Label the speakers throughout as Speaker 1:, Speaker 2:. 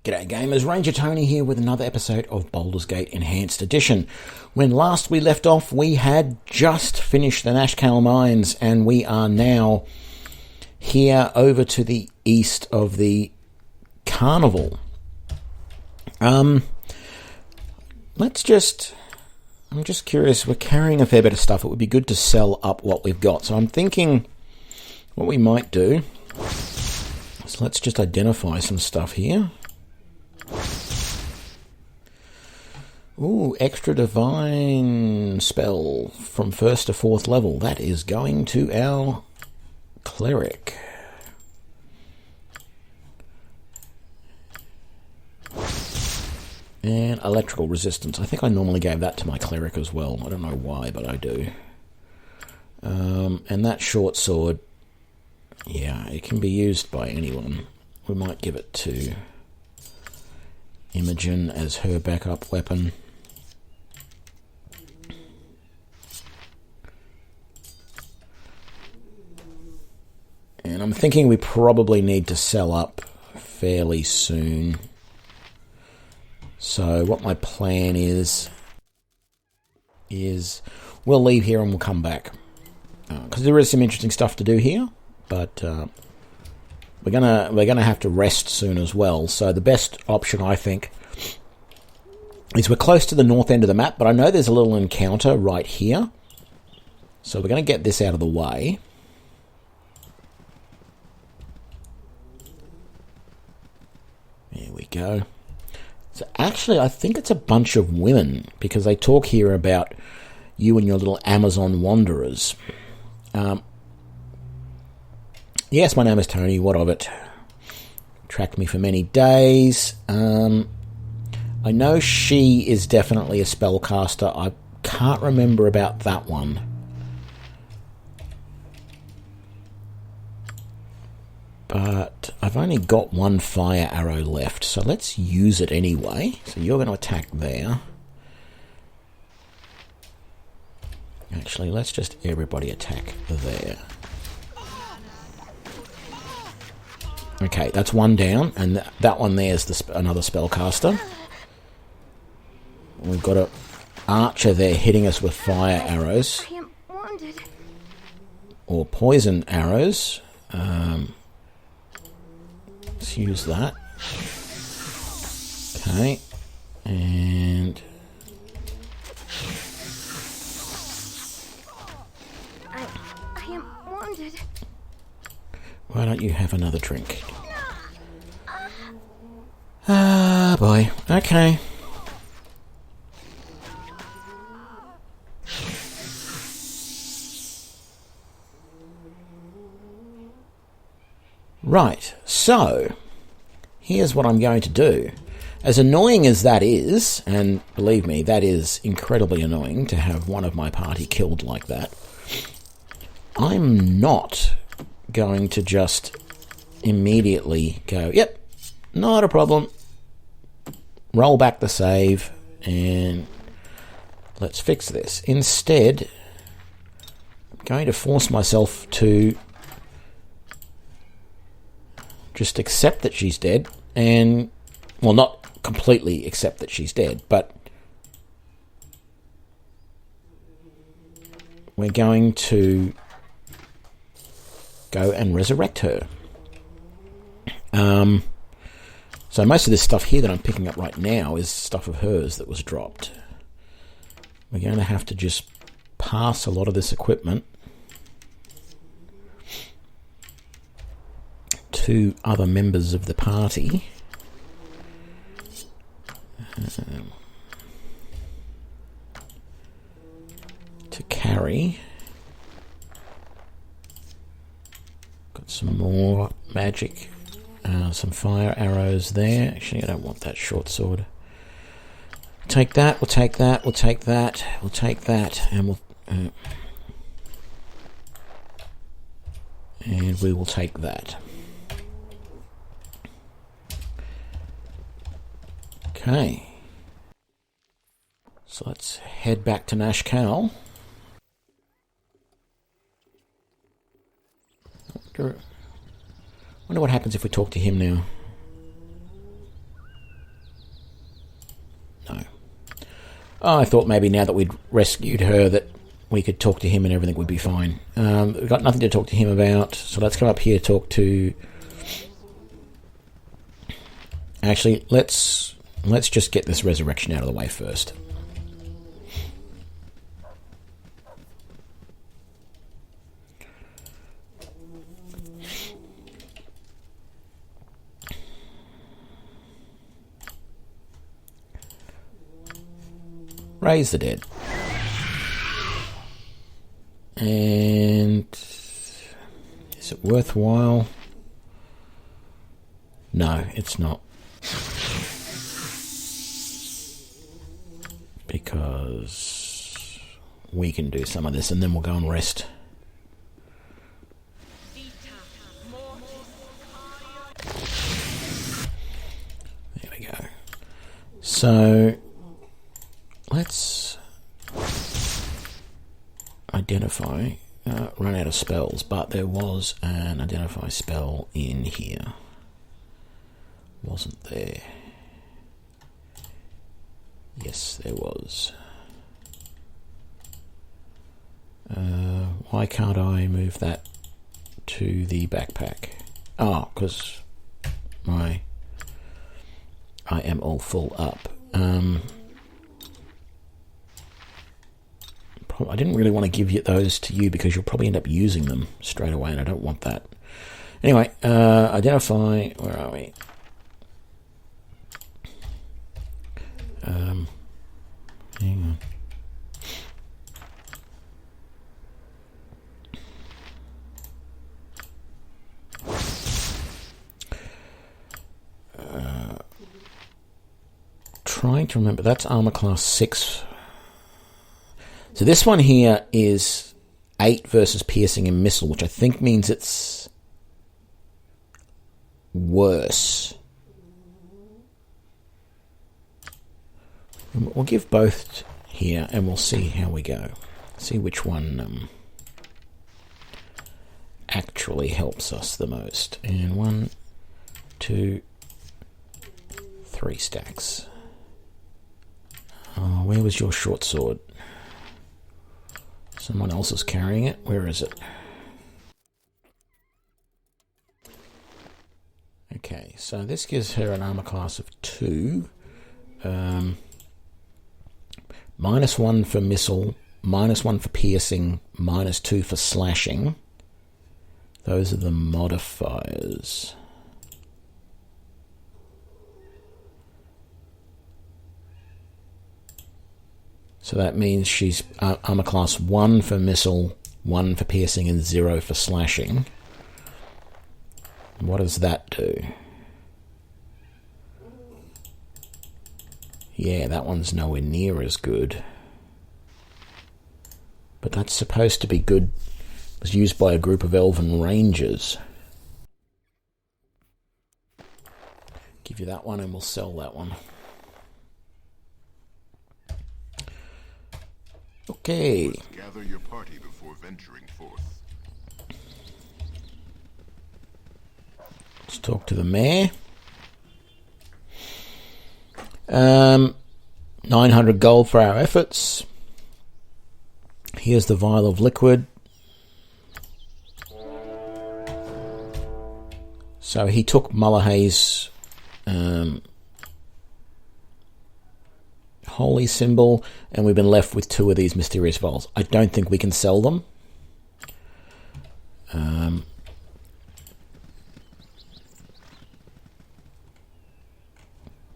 Speaker 1: G'day gamers, Ranger Tony here with another episode of Baldur's Gate Enhanced Edition. When last we left off, we had just finished the Nashkel Mines, and we are now here over to the east of the Carnival. I'm just curious, we're carrying a fair bit of stuff. It would be good to sell up what we've got. So I'm thinking what we might do is let's just identify some stuff here. Ooh, extra divine spell from 1st to 4th level. That is going to our cleric. And electrical resistance. I think I normally gave that to my cleric as well. I don't know why, but I do. And that short sword, yeah, it can be used by anyone. We might give it to Imogen as her backup weapon. And I'm thinking we probably need to sell up fairly soon. So what my plan is we'll leave here and we'll come back. Because there is some interesting stuff to do here, but we're gonna have to rest soon as well. So the best option, I think, is we're close to the north end of the map, but I know there's a little encounter right here. So we're going to get this out of the way. There we go. So actually, I think it's a bunch of women, because they talk here about you and your little Amazon wanderers. Yes, my name is Tony. What of it? Tracked me for many days. I know she is definitely a spellcaster. I can't remember about that one. But I've only got one fire arrow left, so let's use it anyway. So you're going to attack there. Actually, let's just everybody attack there. Okay, that's one down, and that one there is another spellcaster. We've got an archer there hitting us with fire arrows.
Speaker 2: I am wounded.
Speaker 1: Or poison arrows. Let's use that. Okay. And
Speaker 2: I am wounded.
Speaker 1: why don't you have another drink? Ah, boy. Okay. Right, so here's what I'm going to do. As annoying as that is, and believe me, that is incredibly annoying to have one of my party killed like that, I'm not going to just immediately go, yep, not a problem, roll back the save, and let's fix this. Instead, I'm going to force myself to just accept that she's dead, and, well, not completely accept that she's dead, but we're going to go and resurrect her. So most of this stuff here that I'm picking up right now is stuff of hers that was dropped. We're going to have to just pass a lot of this equipment to other members of the party. To carry. Got some more magic, some fire arrows there. Actually, I don't want that short sword. Take that, we'll take that, we'll take that, we'll take that, and we will take that. Okay. So let's head back to Nashkel. Wonder what happens if we talk to him now. Oh, I thought maybe now that we'd rescued her that we could talk to him and everything would be fine. We've got nothing to talk to him about, so let's come up here, talk to... Actually, let's just get this resurrection out of the way first. Raise the dead. And is it worthwhile? No, it's not. Because we can do some of this and then we'll go and rest. There we go. So let's identify, run out of spells, but there was an identify spell in here, wasn't there? Yes, there was. Why can't I move that to the backpack? Oh, because I am all full up. I didn't really want to give you those to you because you'll probably end up using them straight away, and I don't want that. Anyway, identify. Where are we? Hang on. Trying to remember. That's armor class 6. So this one here is 8 versus piercing and missile, which I think means it's worse. We'll give both here and we'll see how we go. See which one actually helps us the most. And 1, 2, 3 stacks. Oh, where was your short sword? Someone else is carrying it. Where is it? Okay, so this gives her an armor class of 2. -1 for missile, -1 for piercing, -2 for slashing. Those are the modifiers. So that means she's armor class 1 for missile, 1 for piercing, and 0 for slashing. What does that do? Yeah, that one's nowhere near as good. But that's supposed to be good. It was used by a group of elven rangers. Give you that one and we'll sell that one. Okay.
Speaker 3: Gather your party before venturing forth.
Speaker 1: Let's talk to the mayor. 900 gold for our efforts. Here's the vial of liquid. So he took Mullahay's holy symbol, and we've been left with 2 of these mysterious vials. I don't think we can sell them.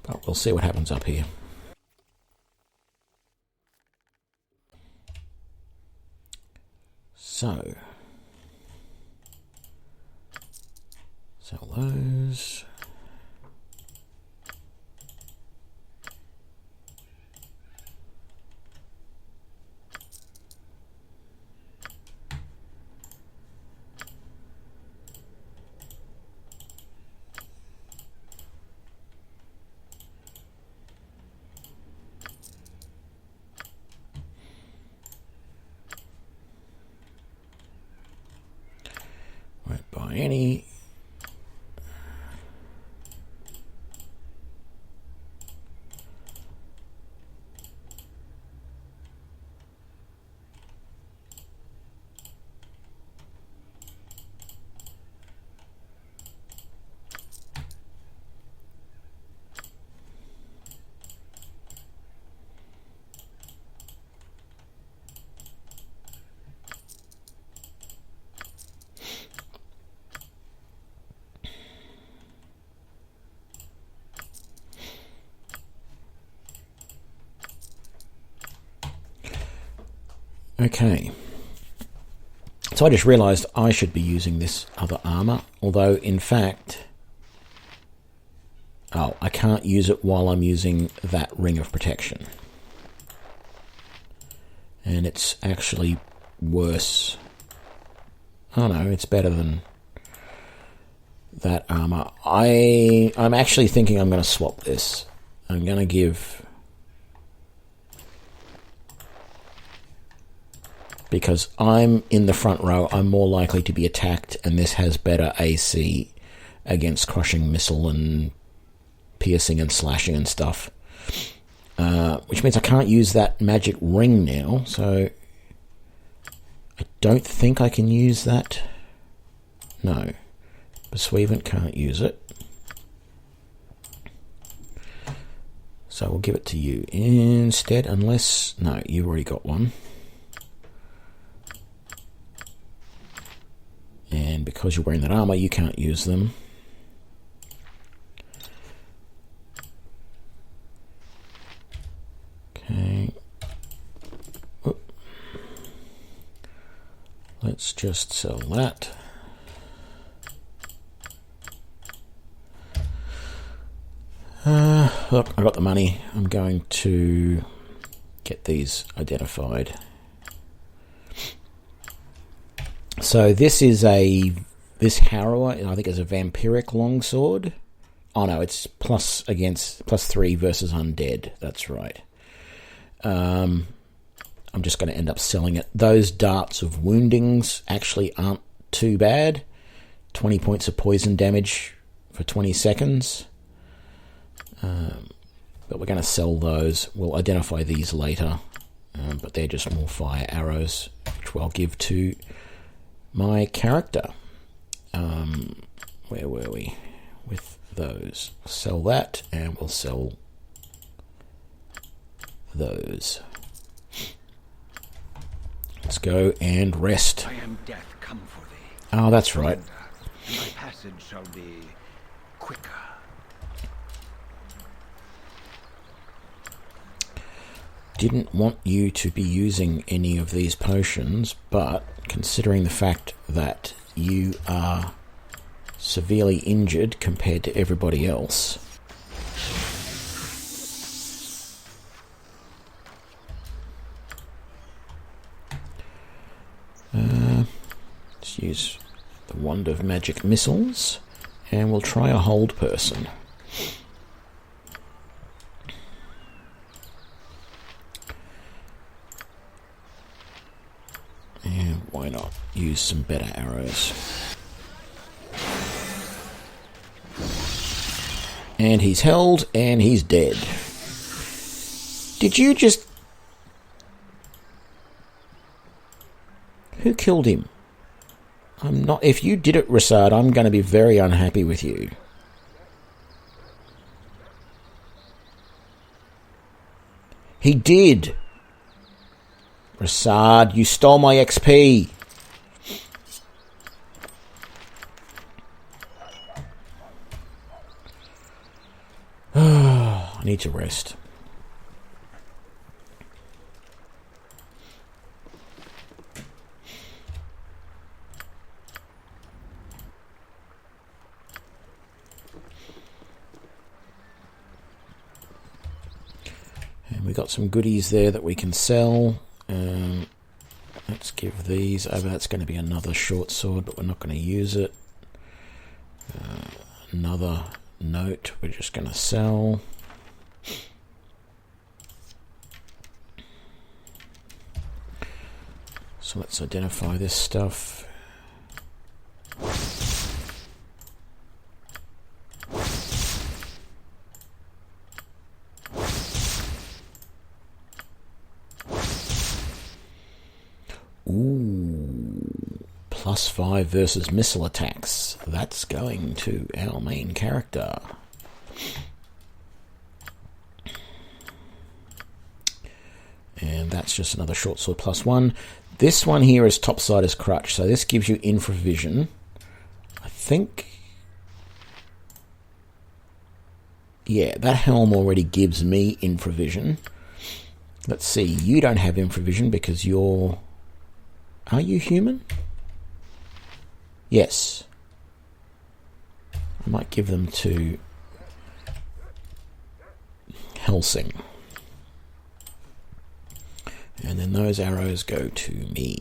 Speaker 1: But we'll see what happens up here. So, sell those. Won't buy any. Okay. So I just realised I should be using this other armour, although in fact... Oh, I can't use it while I'm using that ring of protection. And it's actually worse. Oh no, it's better than that armour. I'm actually thinking I'm going to swap this. I'm going to give... Because I'm in the front row, I'm more likely to be attacked, and this has better AC against crushing missile and piercing and slashing and stuff. Which means I can't use that magic ring now, so I don't think I can use that. No. Persuadant can't use it. So we'll give it to you instead, unless... No, you've already got one. And because you're wearing that armour, you can't use them. Okay. Oop. Let's just sell that. Look, I got the money. I'm going to get these identified. So this is this Harrower, I think, is a vampiric longsword. Oh no, it's +3 versus undead. That's right. I'm just going to end up selling it. Those darts of woundings actually aren't too bad. 20 points of poison damage for 20 seconds. But we're going to sell those. We'll identify these later. But they're just more fire arrows, which I'll give to my character. Where were we with those? Sell that, and we'll sell those. Let's go and rest.
Speaker 4: I am death come for thee.
Speaker 1: Oh, that's right.
Speaker 4: My passage shall be quicker.
Speaker 1: Didn't want you to be using any of these potions, but considering the fact that you are severely injured compared to everybody else, let's use the wand of magic missiles, and we'll try a hold person. And why not use some better arrows? And he's held, and he's dead. Did you just... Who killed him? I'm not... If you did it, Rassard, I'm going to be very unhappy with you. He did. Rassard, you stole my XP. I need to rest. And we got some goodies there that we can sell. Let's give these over. That's going to be another short sword, but we're not going to use it. Another note we're just going to sell. So let's identify this stuff. Ooh, +5 versus missile attacks. That's going to our main character. And that's just another short sword +1. This one here is topsider's crutch, so this gives you infravision. I think... Yeah, that helm already gives me infravision. Let's see, you don't have infravision because you're Are you human? Yes. I might give them to Helsing. And then those arrows go to me.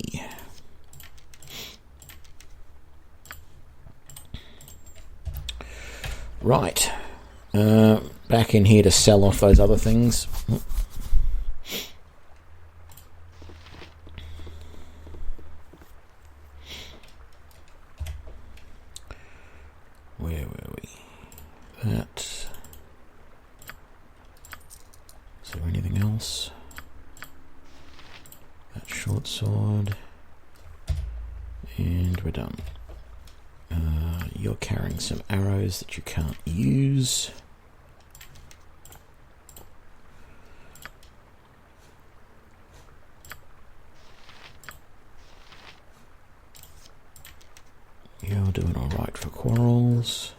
Speaker 1: Right. Back in here to sell off those other things. Where were we? That. Is there anything else? That short sword. And we're done. You're carrying some arrows that you can't use. You're doing alright for quarrels.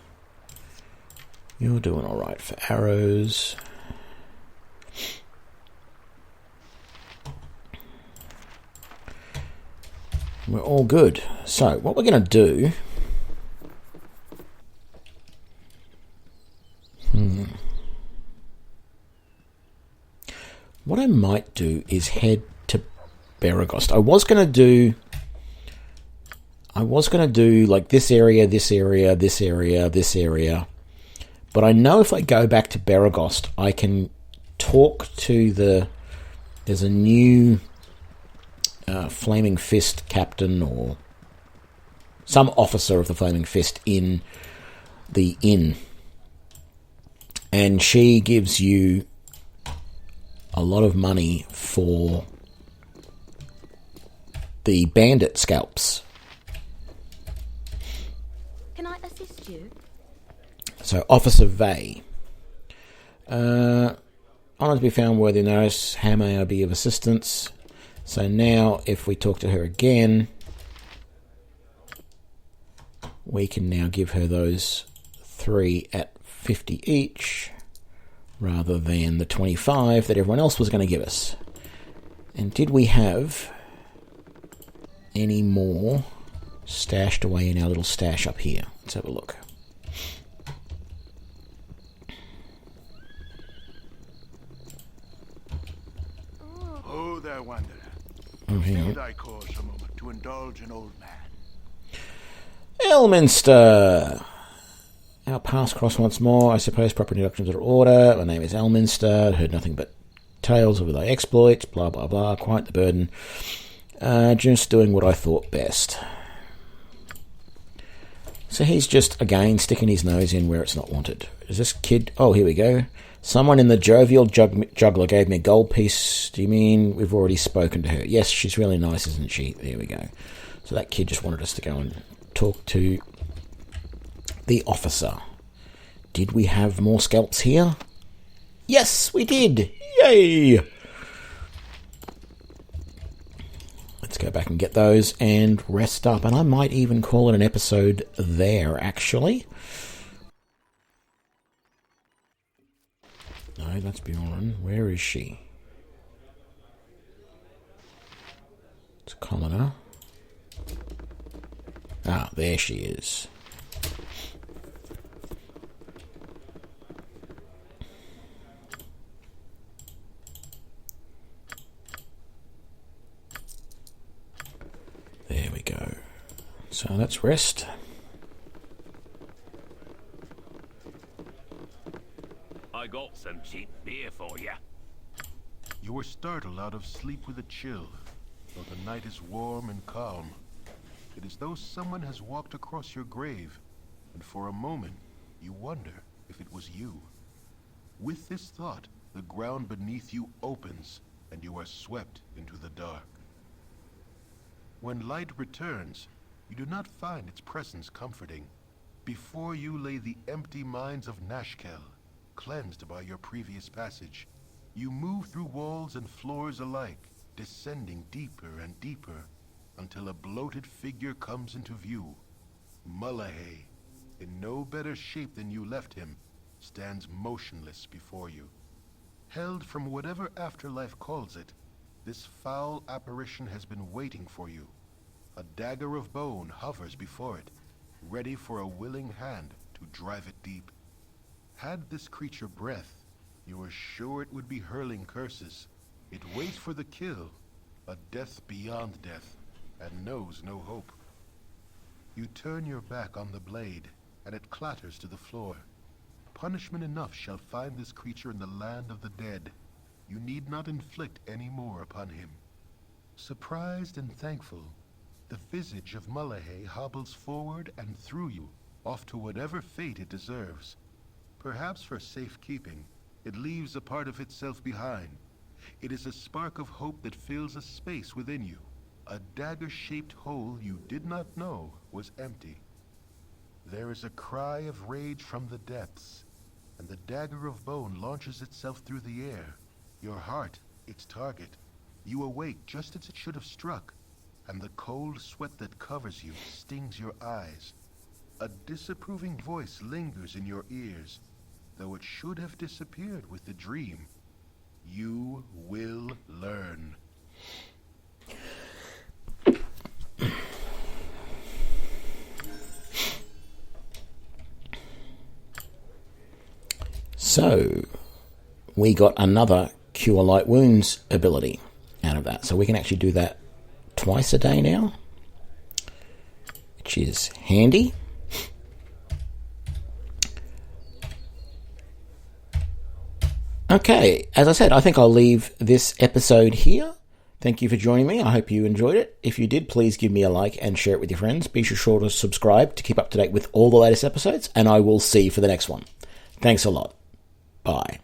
Speaker 1: You're doing alright for arrows. We're all good. So, what we're going to do... What I might do is head to Beregost. I was going to do like this area, this area, this area, this area. But I know if I go back to Beregost, I can talk to there's a new Flaming Fist captain or some officer of the Flaming Fist in the inn. And she gives you a lot of money for the bandit scalps.
Speaker 2: Can I assist you?
Speaker 1: So, Officer Vey. Honour to be found worthy notice. How may I be of assistance? So now, if we talk to her again, we can now give her those 3 at 50 each, rather than the 25 that everyone else was going to give us. And did we have any more stashed away in our little stash up here? Let's have a look.
Speaker 4: Oh, there, wanderer.
Speaker 1: Oh, hang on.
Speaker 4: Stay thy course a moment to indulge an old man.
Speaker 1: Elminster! Our paths cross once more. I suppose proper introductions are in order. My name is Elminster. Heard nothing but tales of thy exploits. Blah, blah, blah. Quite the burden. Just doing what I thought best. So he's just, again, sticking his nose in where it's not wanted. Is this kid... Oh, here we go. Someone in the jovial juggler gave me a gold piece. Do you mean we've already spoken to her? Yes, she's really nice, isn't she? There we go. So that kid just wanted us to go and talk to the officer. Did we have more scalps here? Yes, we did. Yay! Let's go back and get those and rest up. And I might even call it an episode there, actually. No, that's Bjorn. Where is she? It's a commoner. Ah, there she is. There we go. So let's rest.
Speaker 5: I got some cheap beer for ya.
Speaker 3: You were startled out of sleep with a chill, though the night is warm and calm. It is though someone has walked across your grave, and for a moment you wonder if it was you. With this thought, the ground beneath you opens, and you are swept into the dark. When light returns, you do not find its presence comforting. Before you lay the empty mines of Nashkel, cleansed by your previous passage. You move through walls and floors alike, descending deeper and deeper, until a bloated figure comes into view. Mullahay, in no better shape than you left him, stands motionless before you. Held from whatever afterlife calls it, this foul apparition has been waiting for you, A dagger of bone hovers before it, ready for a willing hand to drive it deep. Had this creature breath, you are sure it would be hurling curses. It waits for the kill, a death beyond death, and knows no hope. You turn your back on the blade, and it clatters to the floor. Punishment enough shall find this creature in the land of the dead. You need not inflict any more upon him. Surprised and thankful, the visage of Mullahay hobbles forward and through you, off to whatever fate it deserves. Perhaps for safekeeping, it leaves a part of itself behind. It is a spark of hope that fills a space within you. A dagger-shaped hole you did not know was empty. There is a cry of rage from the depths, and the dagger of bone launches itself through the air. Your heart, its target. You awake just as it should have struck, and the cold sweat that covers you stings your eyes. A disapproving voice lingers in your ears, though it should have disappeared with the dream. You will learn.
Speaker 1: So, we got another Cure Light Wounds ability out of that. So we can actually do that twice a day now, which is handy. Okay, as I said, I think I'll leave this episode here. Thank you for joining me. I hope you enjoyed it. If you did, please give me a like and share it with your friends. Be sure to subscribe to keep up to date with all the latest episodes, and I will see you for the next one. Thanks a lot. Bye.